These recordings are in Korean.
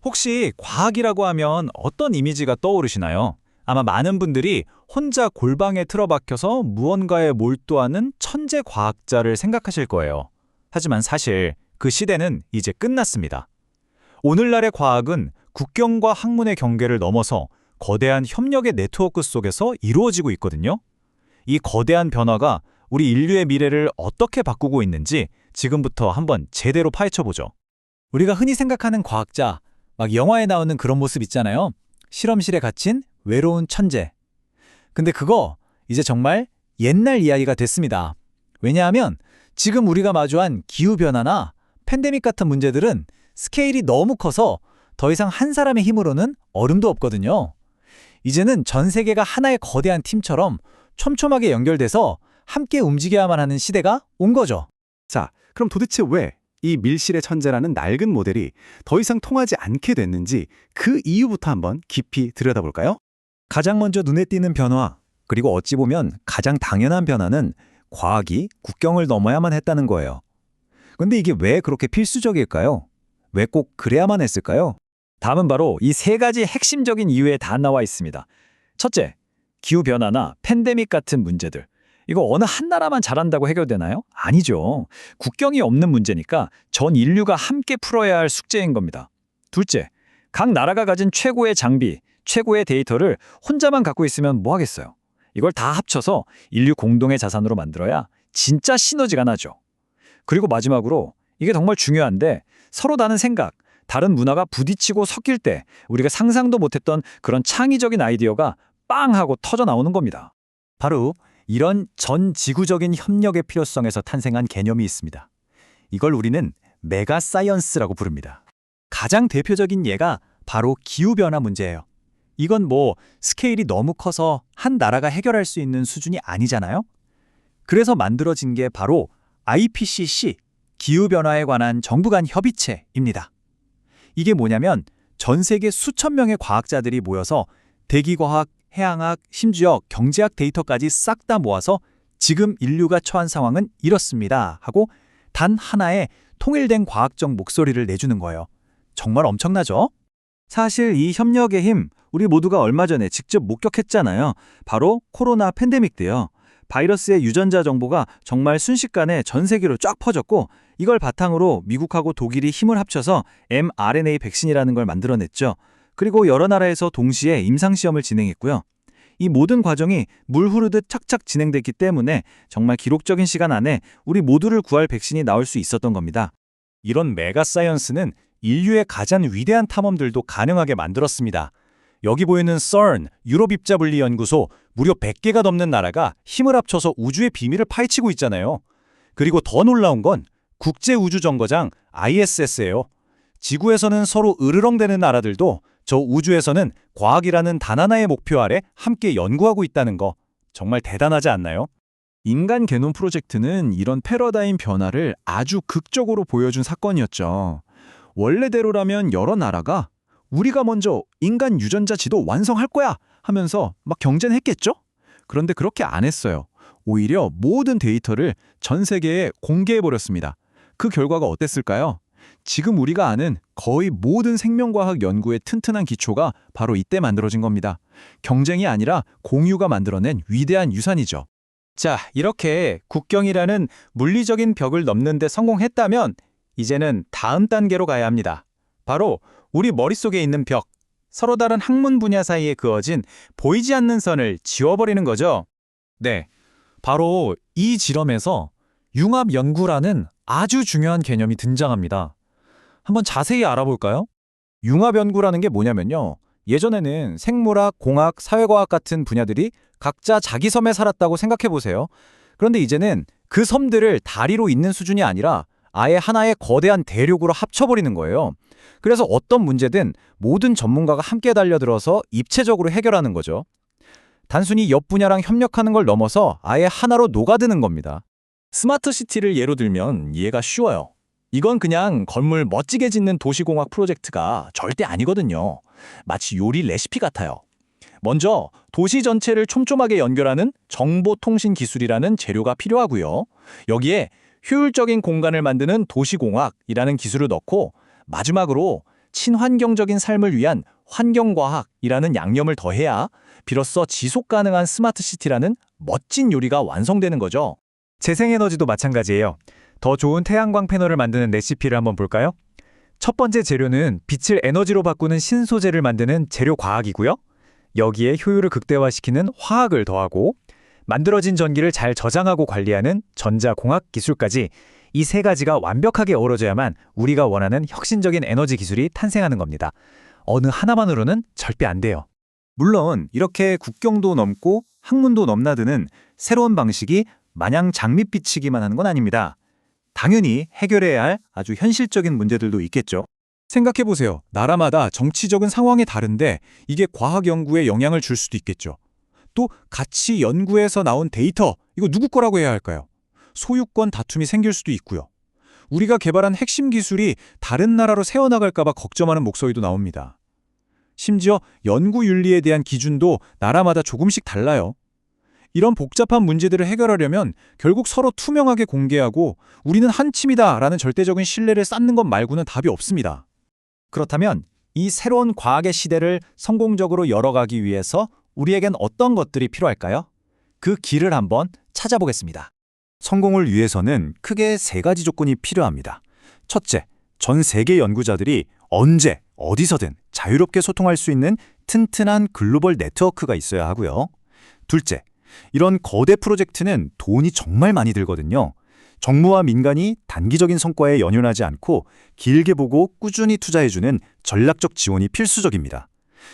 혹시 과학이라고 하면 어떤 이미지가 떠오르시나요? 아마 많은 분들이 혼자 골방에 틀어박혀서 무언가에 몰두하는 천재 과학자를 생각하실 거예요. 하지만 사실 그 시대는 이제 끝났습니다. 오늘날의 과학은 국경과 학문의 경계를 넘어서 거대한 협력의 네트워크 속에서 이루어지고 있거든요. 이 거대한 변화가 우리 인류의 미래를 어떻게 바꾸고 있는지 지금부터 한번 제대로 파헤쳐보죠. 우리가 흔히 생각하는 과학자, 막 영화에 나오는 그런 모습 있잖아요. 실험실에 갇힌 외로운 천재. 근데 그거 이제 정말 옛날 이야기가 됐습니다. 왜냐하면 지금 우리가 마주한 기후변화나 팬데믹 같은 문제들은 스케일이 너무 커서 더 이상 한 사람의 힘으로는 어림도 없거든요. 이제는 전 세계가 하나의 거대한 팀처럼 촘촘하게 연결돼서 함께 움직여야만 하는 시대가 온 거죠. 자, 그럼 도대체 왜 이 밀실의 천재라는 낡은 모델이 더 이상 통하지 않게 됐는지 그 이유부터 한번 깊이 들여다볼까요? 가장 먼저 눈에 띄는 변화, 그리고 어찌 보면 가장 당연한 변화는 과학이 국경을 넘어야만 했다는 거예요. 근데 이게 왜 그렇게 필수적일까요? 왜 꼭 그래야만 했을까요? 답은 바로 이 세 가지 핵심적인 이유에 다 나와 있습니다. 첫째, 기후변화나 팬데믹 같은 문제들. 이거 어느 한 나라만 잘한다고 해결되나요? 아니죠. 국경이 없는 문제니까 전 인류가 함께 풀어야 할 숙제인 겁니다. 둘째, 각 나라가 가진 최고의 장비, 최고의 데이터를 혼자만 갖고 있으면 뭐 하겠어요? 이걸 다 합쳐서 인류 공동의 자산으로 만들어야 진짜 시너지가 나죠. 그리고 마지막으로 이게 정말 중요한데 서로 다른 생각, 다른 문화가 부딪히고 섞일 때 우리가 상상도 못했던 그런 창의적인 아이디어가 빵 하고 터져 나오는 겁니다. 바로 이런 전 지구적인 협력의 필요성에서 탄생한 개념이 있습니다. 이걸 우리는 메가 사이언스라고 부릅니다. 가장 대표적인 예가 바로 기후변화 문제예요. 이건 뭐 스케일이 너무 커서 한 나라가 해결할 수 있는 수준이 아니잖아요? 그래서 만들어진 게 바로 IPCC, 기후변화에 관한 정부 간 협의체입니다. 이게 뭐냐면 전 세계 수천 명의 과학자들이 모여서 대기과학, 해양학, 심지어 경제학 데이터까지 싹 다 모아서 지금 인류가 처한 상황은 이렇습니다 하고 단 하나의 통일된 과학적 목소리를 내주는 거예요. 정말 엄청나죠? 사실 이 협력의 힘 우리 모두가 얼마 전에 직접 목격했잖아요. 바로 코로나 팬데믹 때요. 바이러스의 유전자 정보가 정말 순식간에 전 세계로 쫙 퍼졌고 이걸 바탕으로 미국하고 독일이 힘을 합쳐서 mRNA 백신이라는 걸 만들어냈죠. 그리고 여러 나라에서 동시에 임상시험을 진행했고요. 이 모든 과정이 물 흐르듯 착착 진행됐기 때문에 정말 기록적인 시간 안에 우리 모두를 구할 백신이 나올 수 있었던 겁니다. 이런 메가 사이언스는 인류의 가장 위대한 탐험들도 가능하게 만들었습니다. 여기 보이는 CERN, 유럽입자분리연구소, 무려 100개가 넘는 나라가 힘을 합쳐서 우주의 비밀을 파헤치고 있잖아요. 그리고 더 놀라운 건 국제우주정거장 ISS예요. 지구에서는 서로 으르렁대는 나라들도 저 우주에서는 과학이라는 단 하나의 목표 아래 함께 연구하고 있다는 거 정말 대단하지 않나요? 인간 게놈 프로젝트는 이런 패러다임 변화를 아주 극적으로 보여준 사건이었죠. 원래대로라면 여러 나라가 우리가 먼저 인간 유전자 지도 완성할 거야 하면서 막 경쟁을 했겠죠? 그런데 그렇게 안 했어요. 오히려 모든 데이터를 전 세계에 공개해버렸습니다. 그 결과가 어땠을까요? 지금 우리가 아는 거의 모든 생명과학 연구의 튼튼한 기초가 바로 이때 만들어진 겁니다. 경쟁이 아니라 공유가 만들어낸 위대한 유산이죠. 자, 이렇게 국경이라는 물리적인 벽을 넘는 데 성공했다면 이제는 다음 단계로 가야 합니다. 바로 우리 머릿속에 있는 벽, 서로 다른 학문 분야 사이에 그어진 보이지 않는 선을 지워버리는 거죠. 네, 바로 이 지점에서 융합연구라는 아주 중요한 개념이 등장합니다. 한번 자세히 알아볼까요? 융합연구라는 게 뭐냐면요. 예전에는 생물학, 공학, 사회과학 같은 분야들이 각자 자기 섬에 살았다고 생각해보세요. 그런데 이제는 그 섬들을 다리로 잇는 수준이 아니라 아예 하나의 거대한 대륙으로 합쳐버리는 거예요. 그래서 어떤 문제든 모든 전문가가 함께 달려들어서 입체적으로 해결하는 거죠. 단순히 옆 분야랑 협력하는 걸 넘어서 아예 하나로 녹아드는 겁니다. 스마트 시티를 예로 들면 이해가 쉬워요. 이건 그냥 건물 멋지게 짓는 도시공학 프로젝트가 절대 아니거든요. 마치 요리 레시피 같아요. 먼저 도시 전체를 촘촘하게 연결하는 정보통신 기술이라는 재료가 필요하고요. 여기에 효율적인 공간을 만드는 도시공학이라는 기술을 넣고 마지막으로 친환경적인 삶을 위한 환경과학이라는 양념을 더해야 비로소 지속 가능한 스마트 시티라는 멋진 요리가 완성되는 거죠. 재생에너지도 마찬가지예요. 더 좋은 태양광 패널을 만드는 레시피를 한번 볼까요? 첫 번째 재료는 빛을 에너지로 바꾸는 신소재를 만드는 재료 과학이고요. 여기에 효율을 극대화시키는 화학을 더하고 만들어진 전기를 잘 저장하고 관리하는 전자공학 기술까지 이 세 가지가 완벽하게 어우러져야만 우리가 원하는 혁신적인 에너지 기술이 탄생하는 겁니다. 어느 하나만으로는 절대 안 돼요. 물론 이렇게 국경도 넘고 학문도 넘나드는 새로운 방식이 마냥 장밋빛이기만 하는 건 아닙니다. 당연히 해결해야 할 아주 현실적인 문제들도 있겠죠. 생각해보세요. 나라마다 정치적인 상황이 다른데 이게 과학 연구에 영향을 줄 수도 있겠죠. 또 같이 연구해서 나온 데이터, 이거 누구 거라고 해야 할까요? 소유권 다툼이 생길 수도 있고요. 우리가 개발한 핵심 기술이 다른 나라로 새어나갈까 봐 걱정하는 목소리도 나옵니다. 심지어 연구윤리에 대한 기준도 나라마다 조금씩 달라요. 이런 복잡한 문제들을 해결하려면 결국 서로 투명하게 공개하고 우리는 한 팀이다라는 절대적인 신뢰를 쌓는 것 말고는 답이 없습니다. 그렇다면 이 새로운 과학의 시대를 성공적으로 열어가기 위해서 우리에겐 어떤 것들이 필요할까요? 그 길을 한번 찾아보겠습니다. 성공을 위해서는 크게 세 가지 조건이 필요합니다. 첫째, 전 세계 연구자들이 언제, 어디서든 자유롭게 소통할 수 있는 튼튼한 글로벌 네트워크가 있어야 하고요. 둘째, 이런 거대 프로젝트는 돈이 정말 많이 들거든요. 정부와 민간이 단기적인 성과에 연연하지 않고 길게 보고 꾸준히 투자해주는 전략적 지원이 필수적입니다.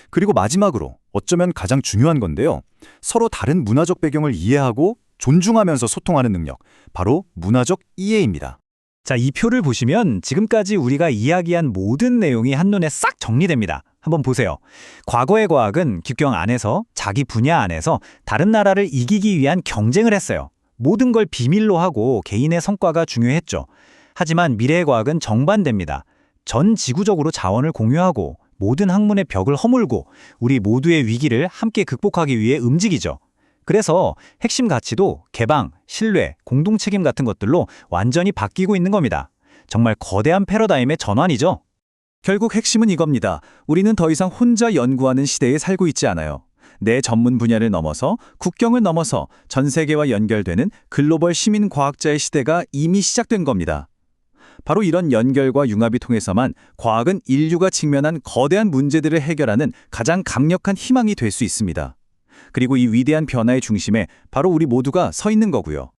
그리고 마지막으로 어쩌면 가장 중요한 건데요. 서로 다른 문화적 배경을 이해하고 존중하면서 소통하는 능력, 바로 문화적 이해입니다. 자, 이 표를 보시면 지금까지 우리가 이야기한 모든 내용이 한눈에 싹 정리됩니다. 한번 보세요. 과거의 과학은 국경 안에서 자기 분야 안에서 다른 나라를 이기기 위한 경쟁을 했어요. 모든 걸 비밀로 하고 개인의 성과가 중요했죠. 하지만 미래의 과학은 정반대입니다. 전 지구적으로 자원을 공유하고 모든 학문의 벽을 허물고 우리 모두의 위기를 함께 극복하기 위해 움직이죠. 그래서 핵심 가치도 개방, 신뢰, 공동책임 같은 것들로 완전히 바뀌고 있는 겁니다. 정말 거대한 패러다임의 전환이죠. 결국 핵심은 이겁니다. 우리는 더 이상 혼자 연구하는 시대에 살고 있지 않아요. 내 전문 분야를 넘어서 국경을 넘어서 전 세계와 연결되는 글로벌 시민 과학자의 시대가 이미 시작된 겁니다. 바로 이런 연결과 융합이 통해서만 과학은 인류가 직면한 거대한 문제들을 해결하는 가장 강력한 희망이 될 수 있습니다. 그리고 이 위대한 변화의 중심에 바로 우리 모두가 서 있는 거고요.